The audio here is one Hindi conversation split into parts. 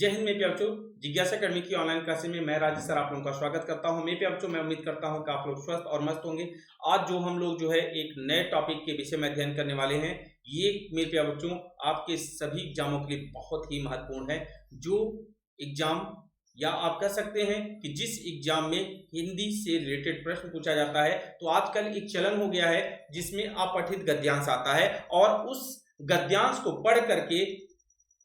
जय हिंद मेरे प्यारे बच्चों, जिज्ञासा अकेडमी की ऑनलाइन क्लासेस में मैं राजेश सर आप लोगों का स्वागत करता हूं। मेरे प्यारे बच्चों, मैं उम्मीद करता हूं कि आप लोग स्वस्थ और मस्त होंगे। आज जो हम लोग एक नए टॉपिक के विषय में अध्ययन करने वाले हैं, ये मेरे प्यारे बच्चों आपके सभी एग्जामों के लिए बहुत ही महत्वपूर्ण है। जो एग्जाम या आप कह सकते हैं कि जिस एग्जाम में हिंदी से रिलेटेड प्रश्न पूछा जाता है, तो आजकल एक चलन हो गया है जिसमें अपठित गद्यांश आता है और उस गद्यांश को पढ़ करके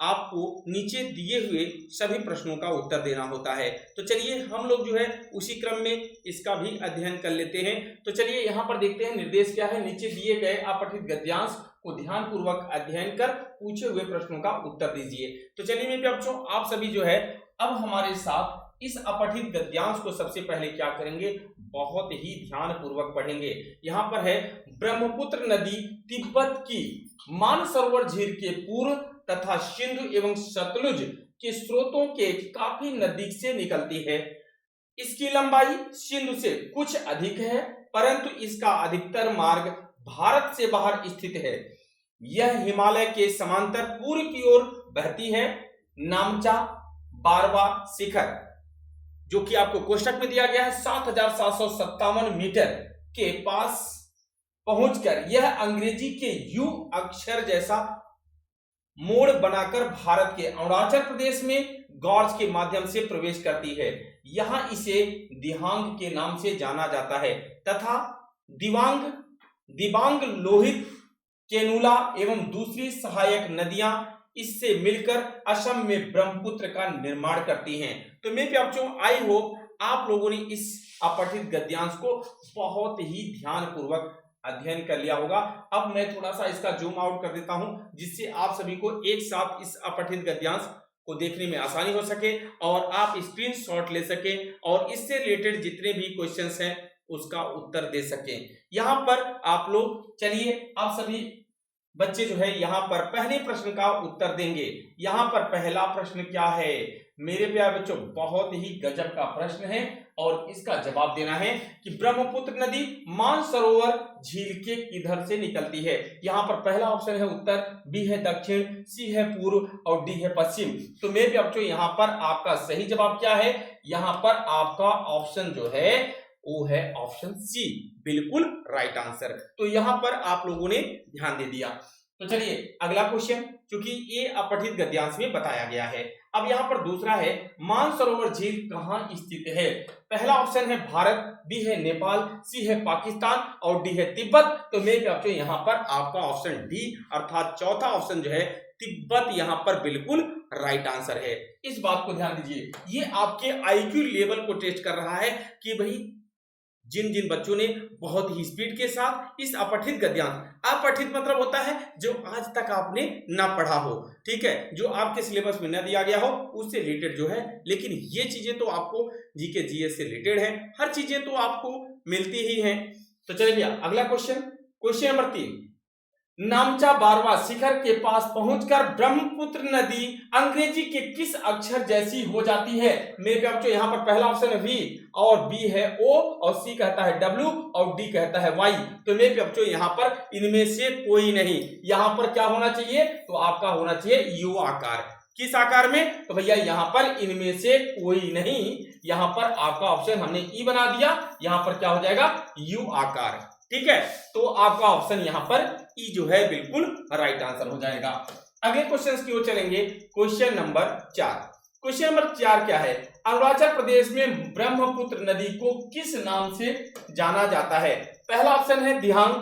आपको नीचे दिए हुए सभी प्रश्नों का उत्तर देना होता है। तो चलिए हम लोग उसी क्रम में इसका भी अध्ययन कर लेते हैं। तो चलिए यहाँ पर देखते हैं निर्देश क्या है। नीचे दिए गए अपठित गद्यांश को ध्यान पूर्वक अध्ययन कर पूछे हुए प्रश्नों का उत्तर दीजिए। तो चलिए मेरे बच्चों, आप सभी अब हमारे साथ इस अपठित गद्यांश को सबसे पहले क्या करेंगे, बहुत ही ध्यान पूर्वक पढ़ेंगे। यहाँ पर है, ब्रह्मपुत्र नदी तिब्बत की मानसरोवर झील के पूर्व तथा सिंधु एवं सतलुज के स्रोतों के काफी नजदीक से निकलती है। इसकी लंबाई सिंधु से कुछ अधिक है, परंतु इसका अधिकतर मार्ग भारत से बाहर स्थित है। यह हिमालय के समांतर पूर्व की ओर बहती है। नामचा बारवा शिखर, जो कि आपको कोष्टक में दिया गया है, 7,757 मीटर के पास पहुंचकर यह अंग्रेजी के यू अक्षर जैसा मोड़ बनाकर भारत के अरुणाचल प्रदेश में गॉर्ज के माध्यम से प्रवेश करती है। यहां इसे दिहांग के नाम से जाना जाता है तथा दिबांग लोहित, केनुला एवं दूसरी सहायक नदियां इससे मिलकर असम में ब्रह्मपुत्र का निर्माण करती हैं। तो मेरे प्यारे बच्चों, आई होप आप लोगों ने इस अपठित गद्यांश को बहुत ही ध्यान पूर्वक अध्ययन कर लिया होगा। अब मैं थोड़ा सा इसका जूम आउट कर देता हूं, जिससे आप सभी को एक साथ इस अपठित गद्यांश को देखने में आसानी हो सके और आप स्क्रीनशॉट ले सके और इससे रिलेटेड जितने भी क्वेश्चंस हैं उसका उत्तर दे सके। यहाँ पर आप लोग, चलिए आप सभी बच्चे यहाँ पर पहले प्रश्न का उत्तर देंगे। यहाँ पर पहला प्रश्न क्या है मेरे प्यारे बच्चों, बहुत ही गजब का प्रश्न है और इसका जवाब देना है कि ब्रह्मपुत्र नदी मानसरोवर झील के किधर से निकलती है। यहाँ पर पहला ऑप्शन है उत्तर, बी है दक्षिण, सी है पूर्व और डी है पश्चिम। तो मेरे प्यारे बच्चों, यहाँ पर आपका सही जवाब क्या है, यहाँ पर आपका ऑप्शन वो है ऑप्शन सी, बिल्कुल राइट आंसर। तो यहाँ पर आप लोगों ने ध्यान दे दिया। तो चलिए अगला क्वेश्चन, क्योंकि ये अपठित गद्यांश में बताया गया है। अब यहाँ पर दूसरा है, मानसरोवर झील कहाँ स्थित है। पहला ऑप्शन है भारत, बी है नेपाल, सी है पाकिस्तान और डी है तिब्बत। तो मेरे बच्चों, यहाँ पर आपका ऑप्शन डी अर्थात चौथा ऑप्शन तिब्बत यहाँ पर बिल्कुल राइट आंसर है। इस बात को ध्यान दीजिए, ये आपके आईक्यू लेवल को टेस्ट कर रहा है कि भाई जिन जिन बच्चों ने बहुत ही स्पीड के साथ इस अपठित गद्यांश, अपठित मतलब होता है जो आज तक आपने ना पढ़ा हो, ठीक है, जो आपके सिलेबस में न दिया गया हो, उससे रिलेटेड लेकिन ये चीजें तो आपको जीके जीएस से रिलेटेड है, हर चीजें तो आपको मिलती ही हैं। तो चलिए अगला क्वेश्चन, क्वेश्चन नंबर 3, नामचा बारवा शिखर के पास पहुंचकर ब्रह्मपुत्र नदी अंग्रेजी के किस अक्षर जैसी हो जाती है। मेरे प्यारे बच्चों, यहाँ पर पहला ऑप्शन है वी और बी है ओ और सी कहता है डब्ल्यू और डी कहता है वाई। तो मेरे प्यारे बच्चों, यहाँ पर इनमें से कोई नहीं, यहाँ पर क्या होना चाहिए, तो आपका होना चाहिए यू आकार। किस आकार में, तो भैया यहाँ पर इनमें से कोई नहीं, यहाँ पर आपका ऑप्शन हमने ई बना दिया, यहाँ पर क्या हो जाएगा, यू आकार, ठीक है। तो आपका ऑप्शन यहाँ पर ई बिल्कुल राइट आंसर हो जाएगा। अगले क्वेश्चन की ओर चलेंगे, क्वेश्चन नंबर 4। क्वेश्चन नंबर 4 क्या है, अरुणाचल प्रदेश में ब्रह्मपुत्र नदी को किस नाम से जाना जाता है। पहला ऑप्शन है दिहांग,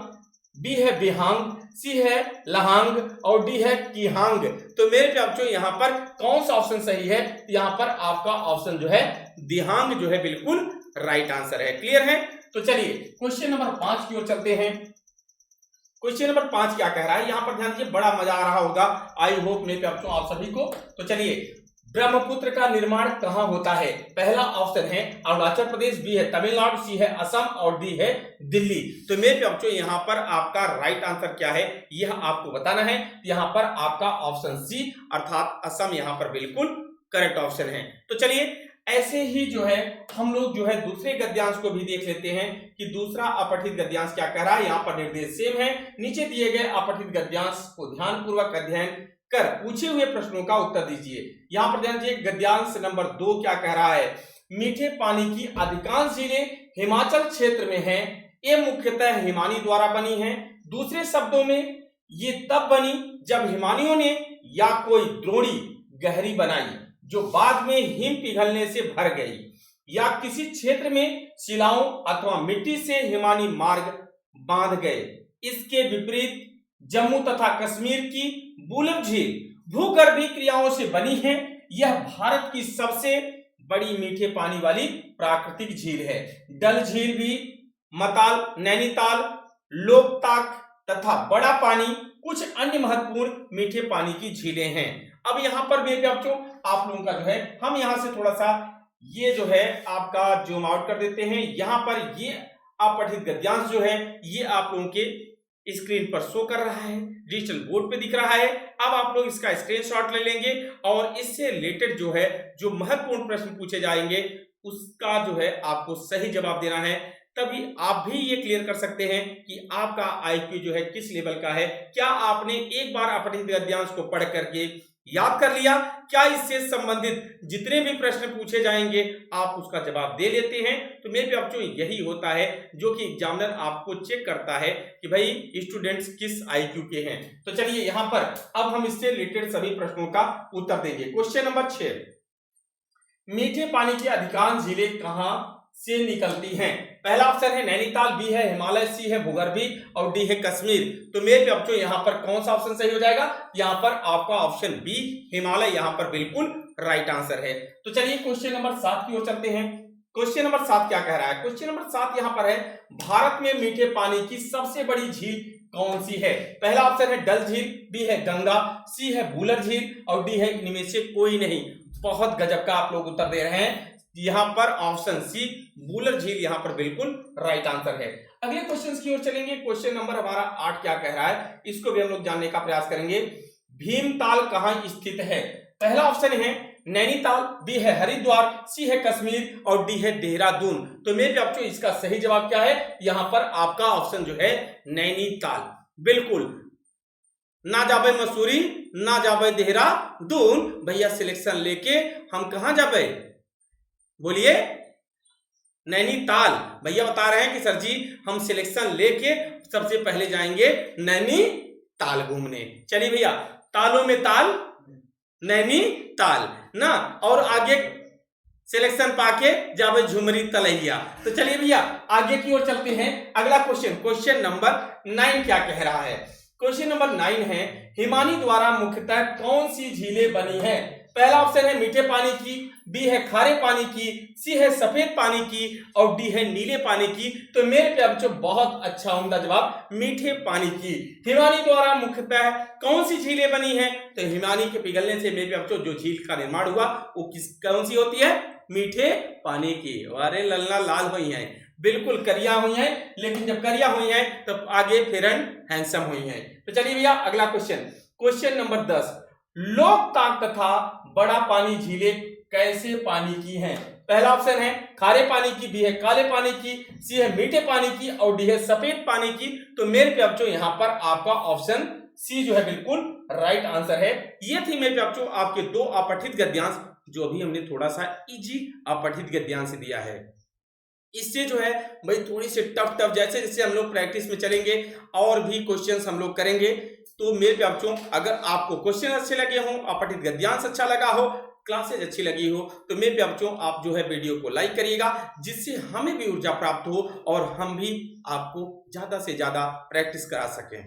बी है बिहांग, सी है लहांग और डी है किहांग। तो मेरे प्यारे बच्चों, यहाँ पर कौन सा ऑप्शन सही है, यहाँ पर आपका ऑप्शन दिहांग बिल्कुल राइट आंसर है। क्लियर है। तो चलिए क्वेश्चन नंबर 5 की ओर चलते हैं। क्वेश्चन नंबर 5 क्या कह रहा है, यहाँ पर ध्यान दीजिए, बड़ा मजा आ रहा होगा, आई होप मेरे प्यारे बच्चों आप सभी को। तो चलिए, ब्रह्मपुत्र का निर्माण कहाँ होता है। पहला ऑप्शन है अरुणाचल प्रदेश, बी है तमिलनाडु, सी है असम और डी है दिल्ली। तो मेरे प्यारे बच्चों, यहाँ पर आपका राइट आंसर क्या है, यह आपको बताना है। यहाँ पर आपका ऑप्शन सी अर्थात असम यहाँ पर बिल्कुल करेक्ट ऑप्शन है। तो चलिए ऐसे ही हम लोग दूसरे गद्यांश को भी देख लेते हैं कि दूसरा अपठित गद्यांश क्या कह रहा है। यहाँ पर निर्देश सेम है, नीचे दिए गए अपठित गद्यांश को ध्यानपूर्वक अध्ययन कर पूछे हुए प्रश्नों का उत्तर दीजिए। यहाँ पर ध्यान दीजिए, गद्यांश नंबर 2 क्या कह रहा है? मीठे पानी की अधिकांश झीलें हिमाचल क्षेत्र में हैं। ये मुख्यतः हिमानी द्वारा बनी हैं। दूसरे शब्दों में ये तब बनी जब हिमानियों ने या कोई द्रोणी गहरी बनाई जो बाद में हिम पिघलने से भर गई, या किसी क्षेत्र में शिलाओं अथवा मिट्टी से हिमानी मार्ग बांध गए। इसके विपरीत जम्मू तथा कश्मीर की बुलर झील भूगर्भीय क्रियाओं से बनी है। यह भारत की सबसे बड़ी मीठे पानी वाली प्राकृतिक झील है। डल झील भी मताल, नैनीताल, लोकताक तथा बड़ा पानी कुछ अन्य महत्वपूर्ण मीठे पानी की झीलें हैं। अब यहाँ पर भी बच्चों आप लोगों का जो है, हम यहाँ से थोड़ा सा ये जो है आपका जूम आउट कर देते हैं। यहाँ पर ये अपठित गद्यांश जो है ये आप लोगों के स्क्रीन पर शो कर रहा है, डिजिटल बोर्ड पे दिख रहा है। अब आप लोग इसका स्क्रीनशॉट ले लेंगे और इससे रिलेटेड जो है जो महत्वपूर्ण प्रश्न पूछे जाएंगे उसका जो है आपको सही जवाब देना है। तभी आप भी ये क्लियर कर सकते हैं कि आपका आईक्यू जो है किस लेवल का है। क्या आपने एक बार अपठित गद्यांश को पढ़ करके याद कर लिया? क्या इससे संबंधित जितने भी प्रश्न पूछे जाएंगे आप उसका जवाब दे लेते हैं? तो मेरे बच्चों यही होता है जो कि एग्जामिनर आपको चेक करता है कि भाई स्टूडेंट्स किस आईक्यू के हैं। तो चलिए यहाँ पर अब हम इससे रिलेटेड सभी प्रश्नों का उत्तर देंगे। क्वेश्चन नंबर 6, मीठे पानी की अधिकांश झीलें कहां से निकलती हैं? पहला ऑप्शन है नैनीताल, बी है हिमालय, सी है भूगर्भीय और डी है कश्मीर। तो मेरे बच्चों यहाँ पर कौन सा ऑप्शन सही हो जाएगा? यहाँ पर आपका ऑप्शन बी हिमालय यहाँ पर बिल्कुल राइट आंसर है। तो चलिए क्वेश्चन नंबर 7 की ओर चलते हैं। क्वेश्चन नंबर 7 क्या कह रहा है? क्वेश्चन नंबर 7 यहाँ पर है, भारत में मीठे पानी की सबसे बड़ी झील कौन सी है? पहला ऑप्शन है डल झील, बी है गंगा, सी है बुलर झील और डी है इनमें से कोई नहीं। बहुत गजब का आप लोग उत्तर दे रहे हैं। यहाँ पर ऑप्शन सी बुलर झील यहाँ पर बिल्कुल राइट आंसर है। अगले क्वेश्चन की ओर चलेंगे। क्वेश्चन नंबर हमारा 8 क्या कह रहा है इसको भी हम लोग जानने का प्रयास करेंगे। भीमताल कहाँ स्थित है? पहला ऑप्शन है नैनीताल, बी है हरिद्वार, सी है कश्मीर और डी है देहरादून। तो मेरे बच्चों इसका सही जवाब क्या है? यहाँ पर आपका ऑप्शन जो है नैनीताल। बिल्कुल, ना जाबे मसूरी ना जाबे देहरादून, भैया सिलेक्शन लेके हम कहां जाबे? बोलिए, नैनीताल। भैया बता रहे हैं कि सर जी हम सिलेक्शन लेके सबसे पहले जाएंगे नैनीताल घूमने। चलिए भैया, तालों में ताल नैनीताल ना, और आगे सिलेक्शन पाके जावे झुमरी तलैया। तो चलिए भैया आगे की ओर चलते हैं। अगला क्वेश्चन, क्वेश्चन नंबर 9 क्या कह रहा है? क्वेश्चन नंबर 9 है, हिमानी द्वारा मुख्यतः कौन सी झीलें बनी हैं? पहला ऑप्शन है मीठे पानी की, बी है खारे पानी की, सी है सफेद पानी की और डी है नीले पानी की। तो मेरे प्यारे बच्चों बहुत अच्छा उम्दा जवाब, मीठे पानी की। हिमानी द्वारा मुख्यतः कौन सी झीलें बनी हैं? तो हिमानी के पिघलने से मेरे प्यारे बच्चों जो झील का निर्माण हुआ वो कौन सी होती है? मीठे पानी की। अरे लल्ला लाल हुई है, बिल्कुल करिया हुई है, लेकिन जब करिया हुई है तब आगे फेयर एंड हैंडसम हुई है। तो चलिए भैया अगला क्वेश्चन, क्वेश्चन नंबर 10, लोकताक तथा बड़ा पानी झीलें कैसे पानी की हैं? पहला ऑप्शन है खारे पानी की, बी है काले पानी की, सी है मीठे पानी की और डी है सफेद पानी की। तो मेरे प्यारे बच्चों यहाँ पर आपका ऑप्शन सी जो है बिल्कुल राइट आंसर है। ये थी मेरे प्यारे बच्चों आपके 2 अपठित गद्यांश जो अभी हमने थोड़ा सा इजी अपठित गद्यांश दिया है। इससे जो है भाई थोड़ी सी टफ जैसे जैसे हम लोग प्रैक्टिस में चलेंगे और भी क्वेश्चंस हम लोग करेंगे। तो मेरे प्यारे बच्चों अगर आपको क्वेश्चन अच्छे लगे हों, अपठित गद्यांश अच्छा लगा हो, क्लासेज अच्छी लगी हो, तो मेरे प्यारे बच्चों आप जो है वीडियो को लाइक करिएगा, जिससे हमें भी ऊर्जा प्राप्त हो और हम भी आपको ज्यादा से ज्यादा प्रैक्टिस करा सकें।